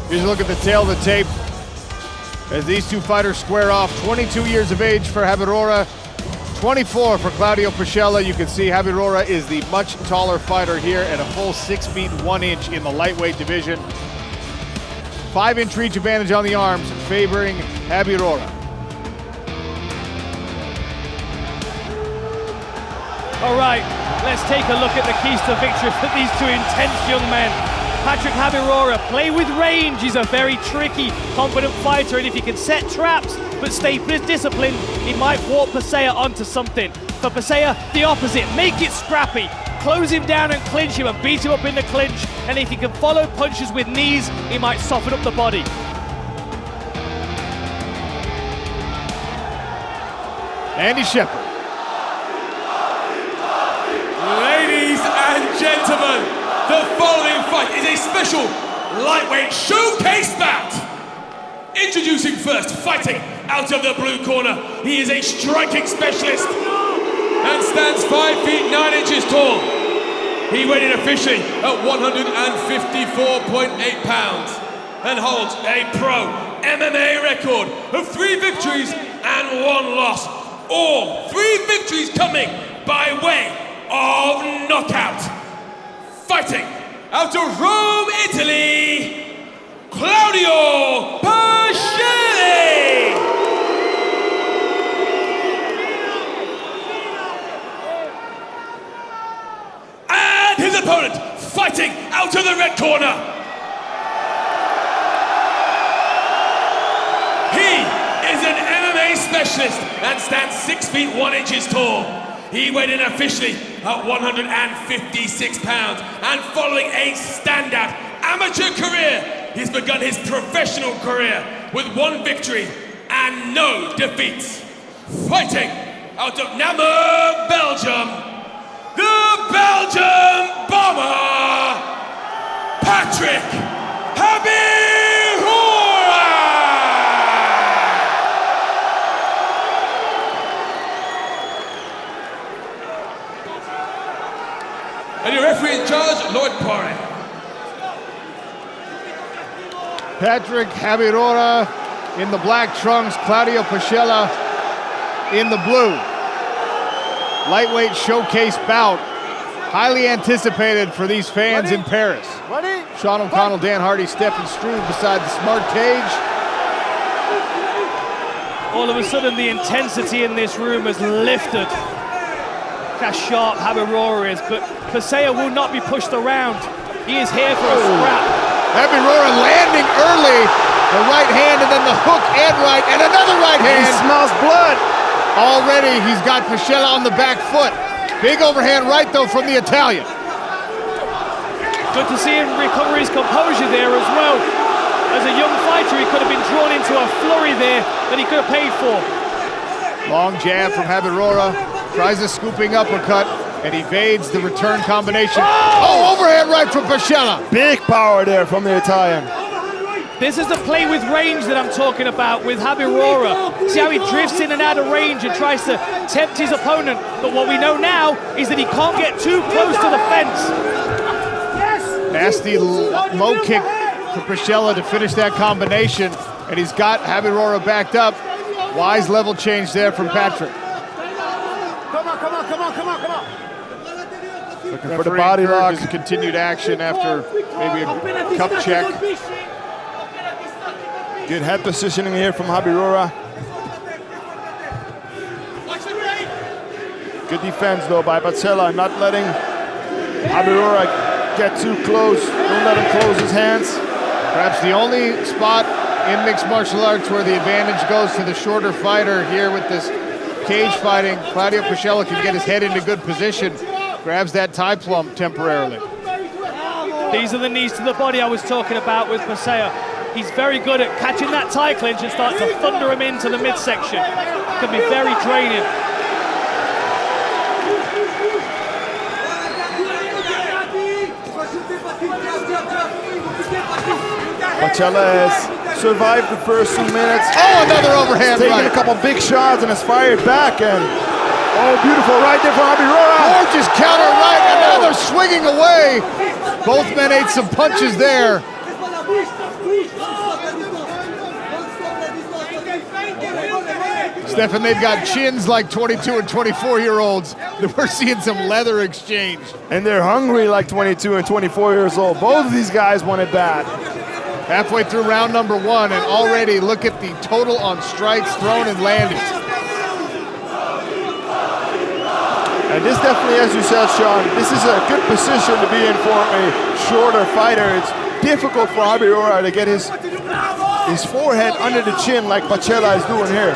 Here's a look at the tail of the tape as these two fighters square off. 22 years of age for Habirora, 24 for Claudio Pacella. You can see Habirora is the much taller fighter here at a full 6 feet 1 inch in the lightweight division. 5-inch reach advantage on the arms, favoring Habirora. All right, let's take a look at the keys to victory for these two intense young men. Patrick Habirora, play with range. He's a very tricky, confident fighter, and if he can set traps but stay disciplined, he might walk Pacella onto something. For Pacella, the opposite, make it scrappy. Close him down and clinch him and beat him up in the clinch, and if he can follow punches with knees, he might soften up the body. Andy Shepherd. Ladies and gentlemen, the following fight is a special lightweight showcase bout. Introducing first, fighting out of the blue corner, he is a striking specialist and stands 5 feet 9 inches tall. He weighed in officially at 154.8 pounds and holds a pro MMA record of 3 victories and 1 loss. All 3 victories coming by way of knockout. Fighting out of Rome, Italy, Claudio Pacella. And his opponent, fighting out of the red corner. He is an MMA specialist and stands 6 feet 1 inches tall. He weighed in officially at 156 pounds, and following a standout amateur career, he's begun his professional career with 1 victory and no defeats. Fighting out of Namur, Belgium, the Belgian bomber, Patrick Habirora! And your referee in charge, Lord Parry. Patrick Habirora in the black trunks, Claudio Pacella in the blue. Lightweight showcase bout, highly anticipated for these fans in Paris. Sean O'Connell, Dan Hardy, Stephen Struve beside the smart cage. All of a sudden, the intensity in this room has lifted. How sharp Habirora is, but Pacella will not be pushed around. He is here for a scrap. Habirora landing early, the right hand and then the hook and right, and another right hand. He smells blood. Already he's got Pacella on the back foot. Big overhand right though from the Italian. Good to see him recover his composure there as well. As a young fighter, he could have been drawn into a flurry there that he could have paid for. Long jab from Habirora. Tries a scooping uppercut and evades the return combination. Oh, overhand right from Pacella. Big power there from the Italian. This is the play with range that I'm talking about with Habirora. See how he drifts in and out of range and tries to tempt his opponent. But what we know now is that he can't get too close to the fence. Nasty low kick for Pacella to finish that combination. And he's got Habirora backed up. Wise level change there from Patrick. Looking for the body lock. Continued action after maybe a cup check. Good head positioning here from Habirora. Good defense though by Pacella, not letting Habirora get too close. Don't let him close his hands. Perhaps the only spot in mixed martial arts where the advantage goes to the shorter fighter here with this cage fighting. Claudio Pacella can get his head into good position, grabs that tie plump temporarily. These are the knees to the body I was talking about with Pacella. He's very good at catching that tie clinch and start to thunder him into the midsection. Can be very draining. Pacella has survived the first 2 minutes. Oh, another overhand He's taken right. a couple big shots and has fired back. And oh, beautiful right there from Habirora. Gorgeous counter right, another swinging away. Both men ate some punches there. Stefan, they've got chins like 22 and 24-year-olds. We're seeing some leather exchange. And they're hungry like 22 and 24 years old. Both of these guys want it bad. Halfway through round number 1, and already look at the total on strikes thrown and landed. And this definitely, as you said, Sean, this is a good position to be in for a shorter fighter. It's difficult for Habirora to get his forehead under the chin like Pacella is doing here.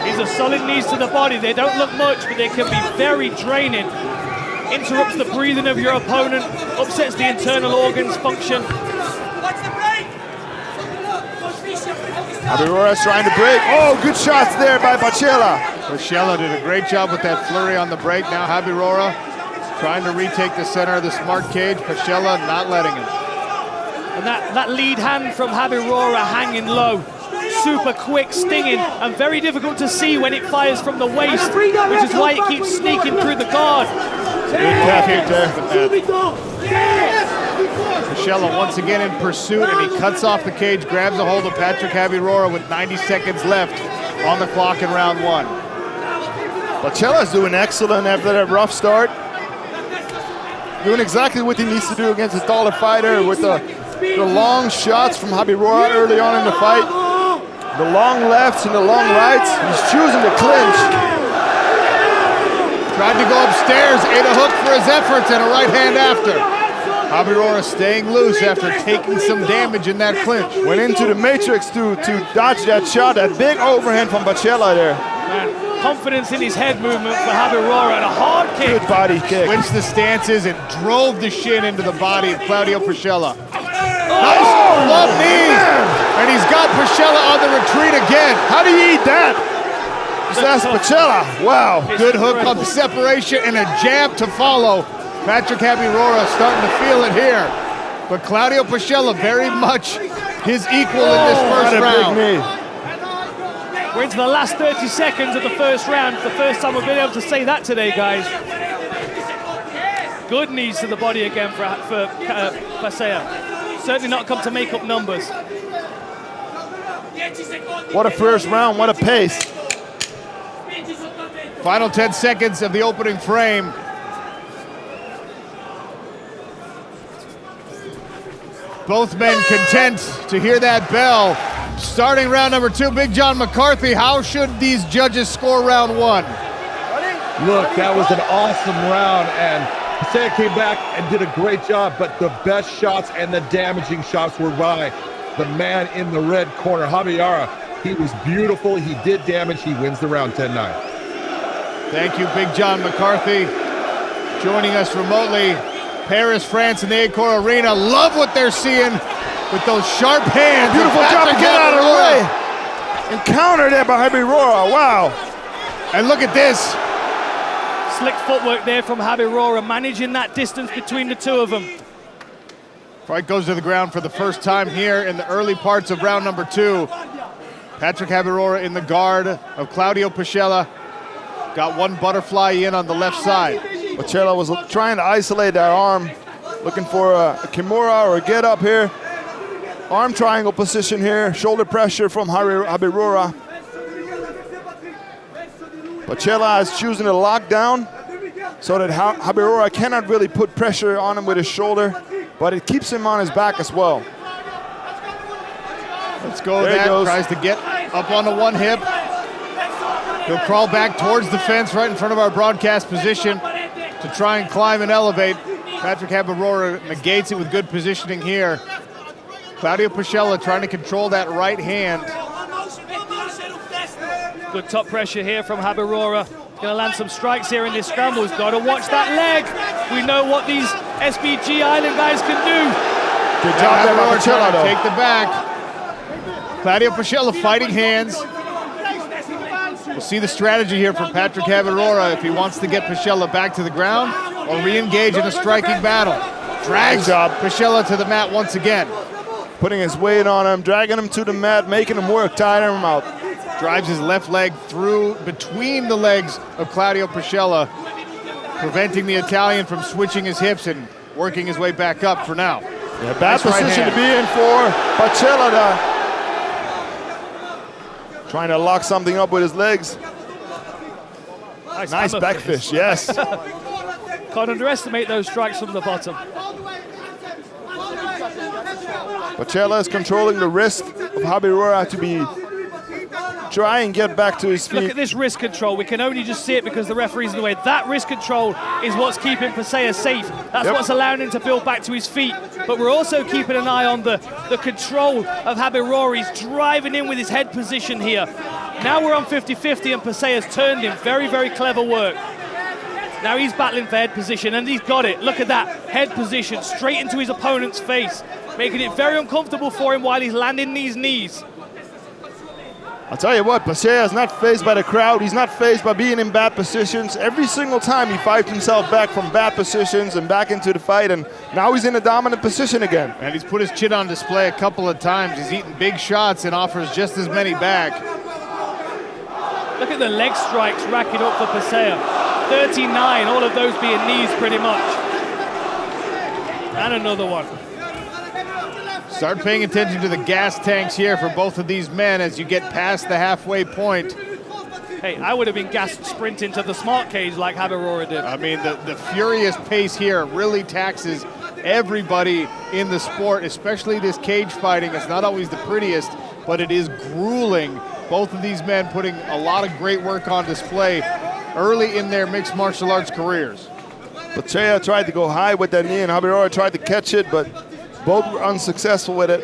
These are solid knees to the body. They don't look much, but they can be very draining. Interrupts the breathing of your opponent, upsets the internal organs function. Habirora's trying to break. Oh, good shots there by Pacella. Pacella did a great job with that flurry on the break. Now Habirora trying to retake the center of the smart cage. Pacella not letting him. And that lead hand from Habirora hanging low. Super quick, stinging, and very difficult to see when it fires from the waist, which is why it keeps sneaking through the guard. Good calf kick there. Pacella once again in pursuit, and he cuts off the cage, grabs a hold of Patrick Habirora with 90 seconds left on the clock in round 1. Pacella's doing excellent after that rough start. Doing exactly what he needs to do against a taller fighter with the long shots from Habirora early on in the fight. The long lefts and the long rights. He's choosing to clinch. Tried to go upstairs, ate a hook for his efforts, and a right hand after. Habirora staying loose after taking some damage in that clinch. Went into the matrix to dodge that shot, that big overhand from Pacella there. Man, confidence in his head movement for Habirora and a hard kick. Good body kick. Switched the stances and drove the shin into the body of Claudio Pacella. Nice club knee, and he's got Pacella on the retreat again. How do you eat that? Just ask Pacella. Wow. Good hook on the separation and a jab to follow. Patrick Habirora starting to feel it here. But Claudio Pacella very much his equal in this first round. We're into the last 30 seconds of the first round. It's the first time we've been able to say that today, guys. Good knees to the body again for Pacella. Certainly not come to make up numbers. What a first round, what a pace. Final 10 seconds of the opening frame. Both men content to hear that bell. Starting round number 2, Big John McCarthy, how should these judges score round 1? Look, that was an awesome round, and Pacella came back and did a great job, but the best shots and the damaging shots were by the man in the red corner, Habirora. He was beautiful, he did damage, he wins the round 10-9. Thank you, Big John McCarthy. Joining us remotely, Paris, France, in the Accor Arena. Love what they're seeing with those sharp hands. Beautiful drop to get out of the way. And counter there by Habirora, wow. And look at this. Slick footwork there from Habirora, managing that distance between the two of them. Fight goes to the ground for the first time here in the early parts of round number 2. Patrick Habirora in the guard of Claudio Pacella. Got one butterfly in on the left side. Pacella was trying to isolate that arm, looking for a Kimura or a get up here. Arm triangle position here, shoulder pressure from Habirora. Pacella is choosing to lock down so that Habirora cannot really put pressure on him with his shoulder, but it keeps him on his back as well. Let's go with that. Tries to get up on the one hip. He'll crawl back towards the fence right in front of our broadcast position to try and climb and elevate. Patrick Habirora negates it with good positioning here. Claudio Pacella trying to control that right hand. Good top pressure here from Habirora. Going to land some strikes here in this scramble. He's got to watch that leg. We know what these SBG Island guys can do. Good job there by Pacella, though. Take the back. Claudio Pacella fighting hands. We'll see the strategy here from Patrick Habirora if he wants to get Pacella back to the ground or re-engage in a striking battle. Drags Pacella to the mat once again. Putting his weight on him, dragging him to the mat, making him work, tiring him out. Drives his left leg through between the legs of Claudio Pacella, preventing the Italian from switching his hips and working his way back up for now. Yeah, bad position to be in for 𝗘𝗨𝗥𝗢𝗣𝗘'. Trying to lock something up with his legs. Nice back fish, yes. Can't underestimate those strikes from the bottom. Pacella is controlling the wrist of Habirora to be try and get back to his feet. Look at this wrist control. We can only just see it because the referee's in the way. That wrist control is what's keeping Pacella safe. That's what's allowing him to build back to his feet. But we're also keeping an eye on the control of Habirora. He's driving in with his head position here. Now we're on 50-50 and Pacella's turned him. Very, very clever work. Now he's battling for head position and he's got it. Look at that head position straight into his opponent's face, making it very uncomfortable for him while he's landing these knees. I'll tell you what, Pacella is not fazed by the crowd. He's not fazed by being in bad positions. Every single time he fights himself back from bad positions and back into the fight, and now he's in a dominant position again. And he's put his chin on display a couple of times. He's eating big shots and offers just as many back. Look at the leg strikes racking up for Pacella. 39, all of those being knees pretty much. And another one. Start paying attention to the gas tanks here for both of these men as you get past the halfway point. Hey, I would have been gassed sprinting to the smart cage like Habirora did. I mean, the furious pace here really taxes everybody in the sport, especially this cage fighting. It's not always the prettiest, but it is grueling. Both of these men putting a lot of great work on display early in their mixed martial arts careers. Pacella tried to go high with that knee and Habirora tried to catch it, but both were unsuccessful with it.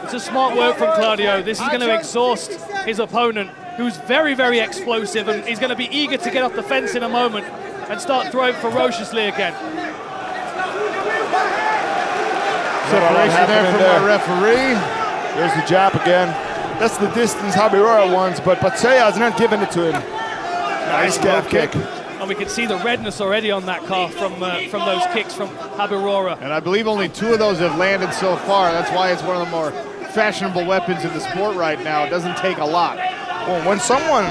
It's a smart work from Claudio. This is going to exhaust his opponent, who's very, very explosive, and he's going to be eager to get off the fence in a moment and start throwing ferociously again. Separation there from our referee. There's the jab again. That's the distance Habirora wants, but Pacella is not giving it to him. Nice calf kick. And we can see the redness already on that calf from those kicks from Habirora. And I believe only 2 of those have landed so far. That's why it's one of the more fashionable weapons in the sport right now. It doesn't take a lot. Well, when someone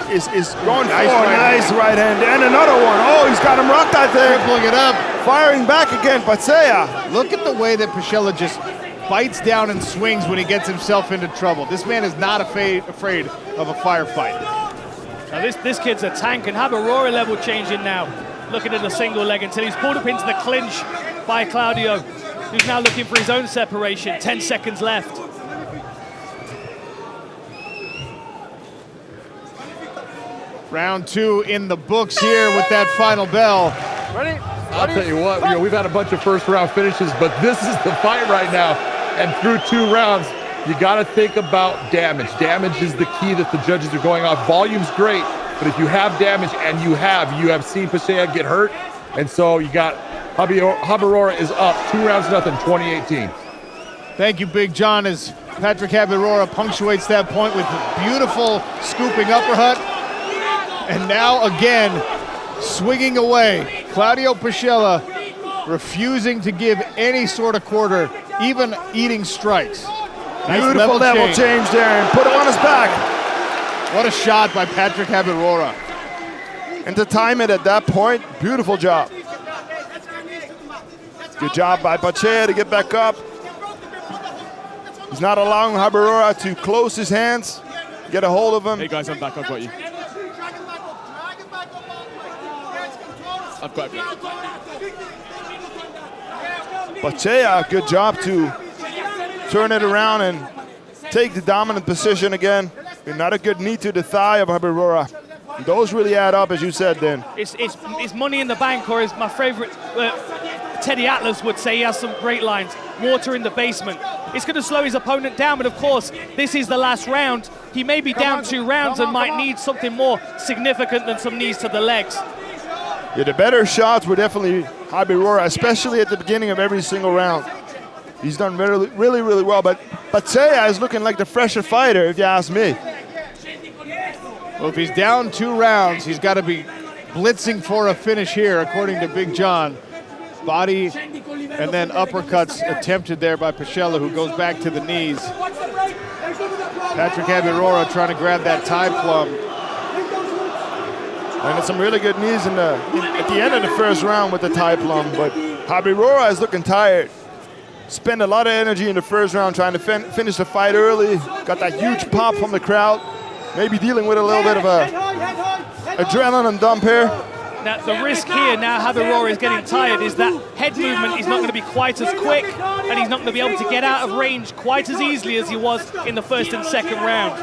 is going for a nice right hand and another one. Oh, he's got him rocked out there. Tripling it up. Firing back again, Pacella. Look at the way that Pacella just bites down and swings when he gets himself into trouble. This man is not afraid of a firefight. Now this kid's a tank, and Habirora level changing now. Looking at the single leg until he's pulled up into the clinch by Claudio, who's now looking for his own separation. 10 seconds left. Round 2 in the books here with that final bell. Ready? I'll tell you what, we've had a bunch of first round finishes, but this is the fight right now. And through 2 rounds, you got to think about damage. Damage is the key that the judges are going off. Volume's great, but if you have damage, and you have seen Pacella get hurt, and so you got Habirora is up 2-0, 2018. Thank you, Big John, as Patrick Habirora punctuates that point with beautiful scooping uppercut. And now again, swinging away. Claudio Pacella refusing to give any sort of quarter, even eating strikes. Nice Beautiful level change there and put him on his back. What a shot by Patrick Habirora. And to time it at that point, beautiful job. Good job by Pacella to get back up. He's not allowing Habirora to close his hands, get a hold of him. Hey guys, I'm back, I've got you. I've got you. Pacella, good job to turn it around and take the dominant position again. Not a good knee to the thigh of Habirora. Those really add up, as you said, then. It's money in the bank, or as my favorite 𝗘𝗨𝗥𝗢𝗣𝗘'𝗦 would say, he has some great lines. Water in the basement. It's going to slow his opponent down, but of course, this is the last round. He may be down 2 rounds and might need something more significant than some knees to the legs. Yeah, the better shots were definitely Habirora, especially at the beginning of every single round. He's done really, really, really well, but Pacella is looking like the fresher fighter, if you ask me. Well, if he's down 2 rounds, he's got to be blitzing for a finish here, according to Big John. Body and then uppercuts attempted there by Pacella, who goes back to the knees. Patrick Habirora trying to grab that tie plum. And it's some really good knees at the end of the first round with the tie plum, but Habirora is looking tired. Spent a lot of energy in the first round trying to finish the fight early. Got that huge pop from the crowd. Maybe dealing with a little bit of a adrenaline dump here. Now, the risk here, now Habirora is getting tired, is that head movement is not going to be quite as quick, and he's not going to be able to get out of range quite as easily as he was in the first and second round.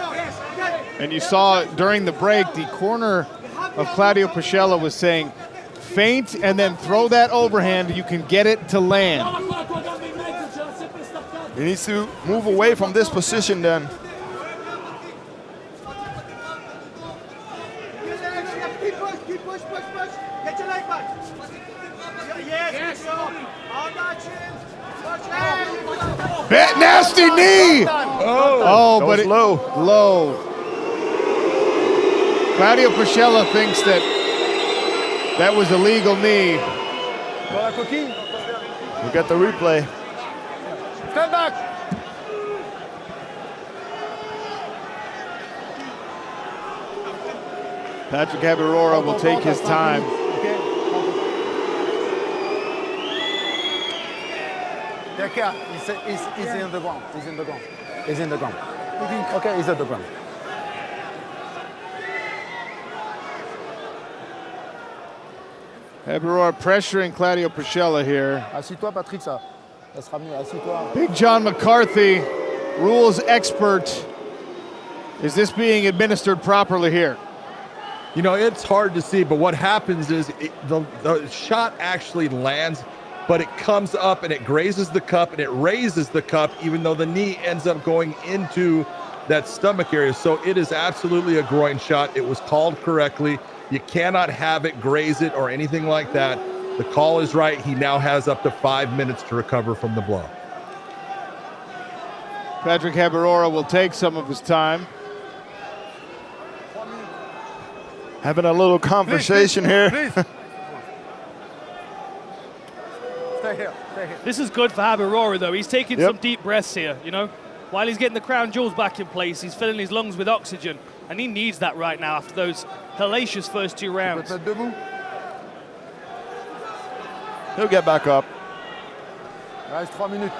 And you saw during the break, the corner of Claudio Pacella was saying, feint and then throw that overhand, you can get it to land. He needs to move away from this position then. That nasty knee! Oh, but low. Low. Claudio Pacella thinks that that was a legal knee. We got the replay. Stand back. Patrick Habirora will take his time. He's in the ground. He's in the ground. He's in the ground. Okay, he's at the ground. Habirora pressuring Claudio Pacella here. Assis-toi, Patrick, ça sera mieux. Assis-toi. Big John McCarthy, rules expert. Is this being administered properly here? You know, it's hard to see, but what happens is the shot actually lands, but it comes up and it grazes the cup and it raises the cup, even though the knee ends up going into that stomach area. So it is absolutely a groin shot. It was called correctly. You cannot have it graze it or anything like that. The call is right. He now has up to 5 minutes to recover from the blow. Patrick Habirora will take some of his time. Having a little conversation here. Stay here. Stay here. This is good for Habirora, though. He's taking some deep breaths here, you know. While he's getting the crown jewels back in place, he's filling his lungs with oxygen, and he needs that right now after those hellacious first 2 rounds. He'll get back up. Reste 3 minutes.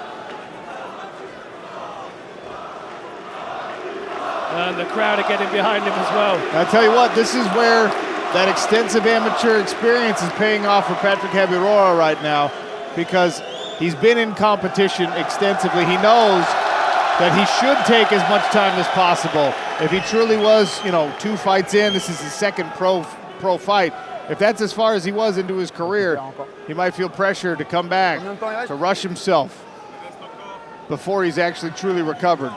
And the crowd are getting behind him as well. I tell you what, this is where that extensive amateur experience is paying off for Patrick Habirora right now, because he's been in competition extensively. He knows that he should take as much time as possible. If he truly was, you know, 2 fights in, this is his second pro fight. If that's as far as he was into his career, he might feel pressure to come back, to rush himself before he's actually truly recovered.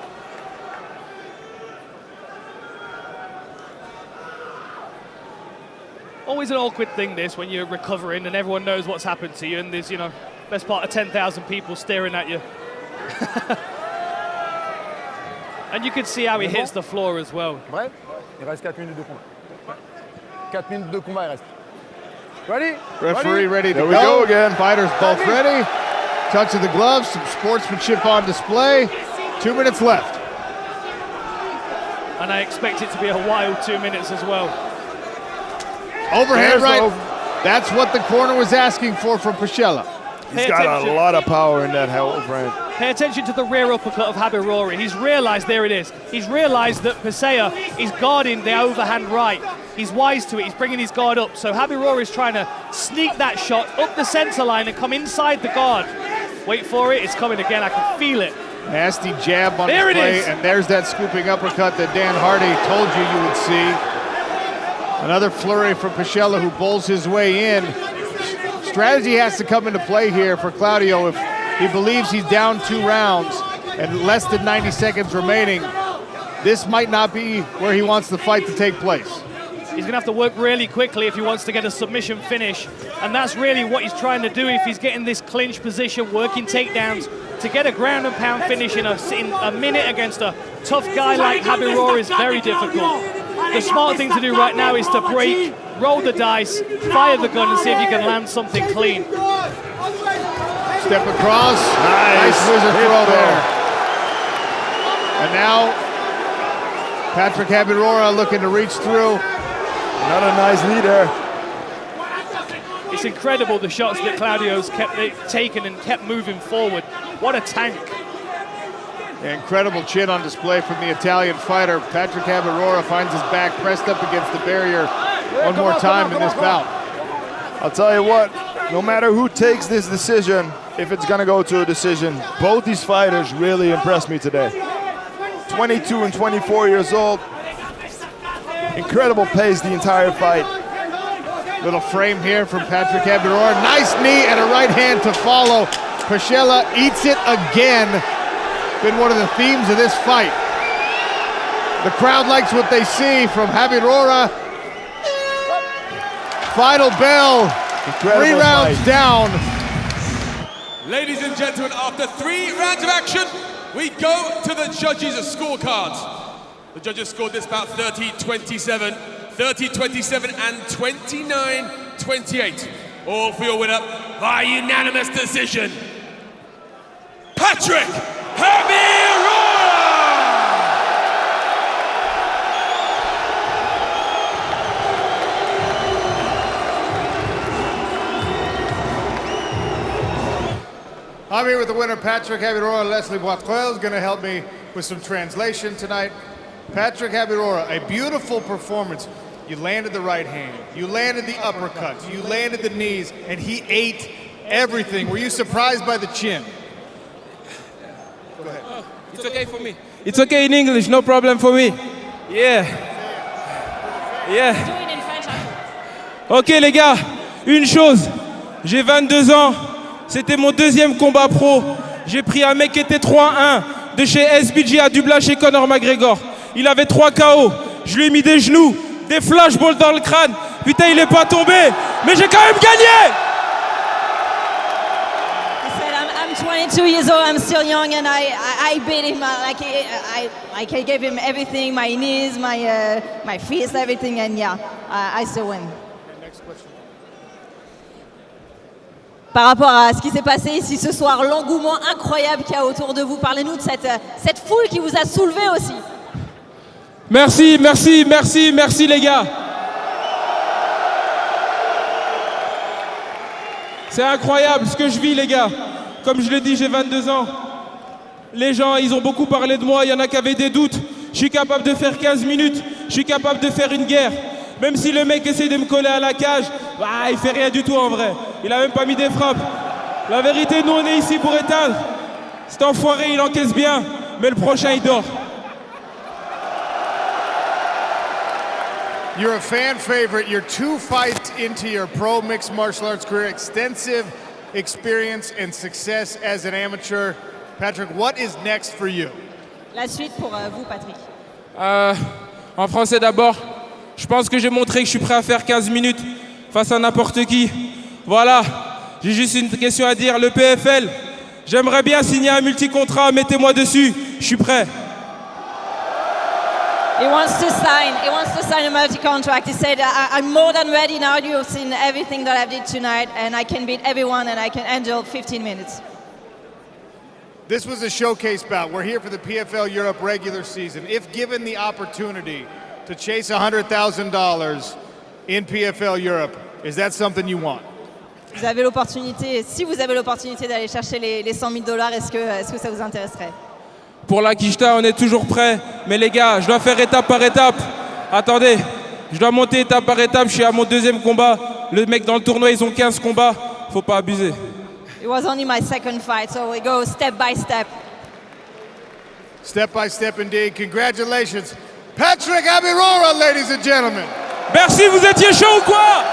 Always an awkward thing, this, when you're recovering and everyone knows what's happened to you, and there's, you know, best part of 10,000 people staring at you. And you can see how he hits the floor as well. Bref, il reste 4 minutes de combat. 4 minutes de combat, il reste. Ready? Referee ready to There we go again. Fighters both ready. Touch of the gloves, some sportsmanship on display. 2 minutes left. And I expect it to be a wild 2 minutes as well. Overhand right. That's what the corner was asking for from Pacella. He's got a lot of power in that overhand. Pay attention to the rear uppercut of Habirora. He's realized, there it is. He's realized that Pacella is guarding the overhand right. He's wise to it. He's bringing his guard up. So Habirora is trying to sneak that shot up the center line and come inside the guard. Wait for it. It's coming again. I can feel it. Nasty jab on There it display, is. and there's that scooping uppercut that Dan Hardy told you would see. Another flurry from Pacella, who bowls his way in. Strategy has to come into play here for Claudio if he believes he's down 2 rounds and less than 90 seconds remaining. This might not be where he wants the fight to take place. He's going to have to work really quickly if he wants to get a submission finish. And that's really what he's trying to do if he's getting this clinch position, working takedowns. To get a ground and pound finish in a minute against a tough guy like Habirora is very difficult. The smart thing to do right now is to break, roll the dice, fire the gun, and see if you can land something clean. Step across. Nice wizard throw there. And now Patrick Habirora looking to reach through. Another nice knee there. It's incredible the shots that Claudio's kept taken and kept moving forward. What a tank. Incredible chin on display from the Italian fighter. Patrick Habirora finds his back pressed up against the barrier one more time in this bout. I'll tell you what, no matter who takes this decision, if it's gonna go to a decision, both these fighters really impressed me today. 22 and 24 years old. Incredible pace the entire fight. Little frame here from Patrick Habirora. Nice knee and a right hand to follow. Pacella eats it again. Been one of the themes of this fight. The crowd likes what they see from Habirora. Final bell. Incredible 3 rounds fight. down. Ladies and gentlemen, after 3 rounds of action, we go to the judges' scorecards. The judges scored this bout 30-27, 30-27 and 29-28. All for your winner by unanimous decision, Patrick Habirora! I'm here with the winner, Patrick Habirora. 𝗟𝗨𝗥𝗢𝗘 is going to help me with some translation tonight. Patrick Habirora, a beautiful performance. You landed the right hand, you landed the uppercuts, you landed the knees, and he ate everything. Were you surprised by the chin? Go ahead. Oh, it's okay for me. It's okay in English, no problem for me. Yeah. Yeah. Ok les gars, une chose, j'ai 22 ans, c'était mon 2e combat pro. J'ai pris un mec qui était 3-1 de chez 𝗟𝗘𝗥𝗢𝗘'𝗦. Il avait 3 KO, je lui ai mis des genoux, des flashballs dans le crâne. Putain, il est pas tombé, mais j'ai quand même gagné. He said, I'm 22 years old, I'm still young, and I beat him. I gave him everything, my knees, my fists, everything, and yeah, I still win. Par rapport à ce qui s'est passé ici ce soir, l'engouement incroyable qu'il y a autour de vous, parlez-nous de cette foule qui vous a soulevé aussi. Merci, merci, merci, merci les gars. C'est incroyable ce que je vis les gars. Comme je l'ai dit, j'ai 22 ans. Les gens, ils ont beaucoup parlé de moi, il y en a qui avaient des doutes. Je suis capable de faire 15 minutes, je suis capable de faire une guerre. Même si le mec essaie de me coller à la cage, bah, il fait rien du tout en vrai. Il a même pas mis des frappes. La vérité, nous on est ici pour éteindre. Cet enfoiré, il encaisse bien, mais le prochain, il dort. You're a fan favorite. You're 2 fights into your pro mixed martial arts career. Extensive experience and success as an amateur. Patrick, what is next for you? La suite pour vous, Patrick. En français d'abord, je pense que j'ai montré que je suis prêt à faire 15 minutes face à n'importe qui. Voilà, j'ai juste une question à dire. Le PFL, j'aimerais bien signer un multi-contrat, mettez-moi dessus, je suis prêt. He wants to sign a multi-contract. He said, I'm more than ready now. You've seen everything that I did tonight, and I can beat everyone, and I can handle 15 minutes. This was a showcase bout. We're here for the PFL Europe regular season. If given the opportunity to chase $100,000 in PFL Europe, is that something you want? Vous avez l'opportunité, si vous avez l'opportunité d'aller chercher les $100 000, est-ce que ça vous intéresserait? Pour la quicheta, on est toujours prêt. Mais les gars, je dois faire étape par étape. Attendez, je dois monter étape par étape. Je suis à mon 2e combat. Le mec dans le tournoi, ils ont 15 combats. Faut pas abuser. It was only my 2nd fight, so we go step by step. Step by step indeed. Congratulations. Patrick Habirora, ladies and gentlemen. Merci, vous étiez chaud ou quoi?